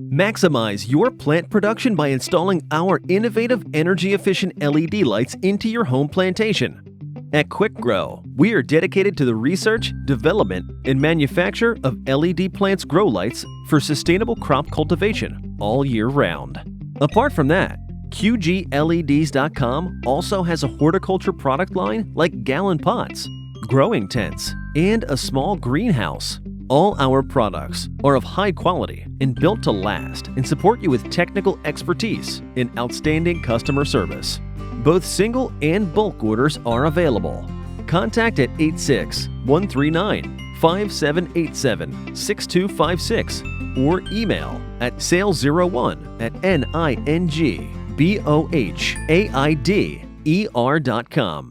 Maximize your plant production by installing our innovative energy-efficient LED lights into your home plantation. At Quick Grow, we are dedicated to the research, development, and manufacture of LED plants grow lights for sustainable crop cultivation all year round. Apart from that, QGLEDs.com also has a horticulture product line like gallon pots, growing tents, and a small greenhouse. All our products are of high quality and built to last and support you with technical expertise and outstanding customer service. Both single and bulk orders are available. Contact at 86-139-5787-6256 or email at sales01@ningbohaider.com.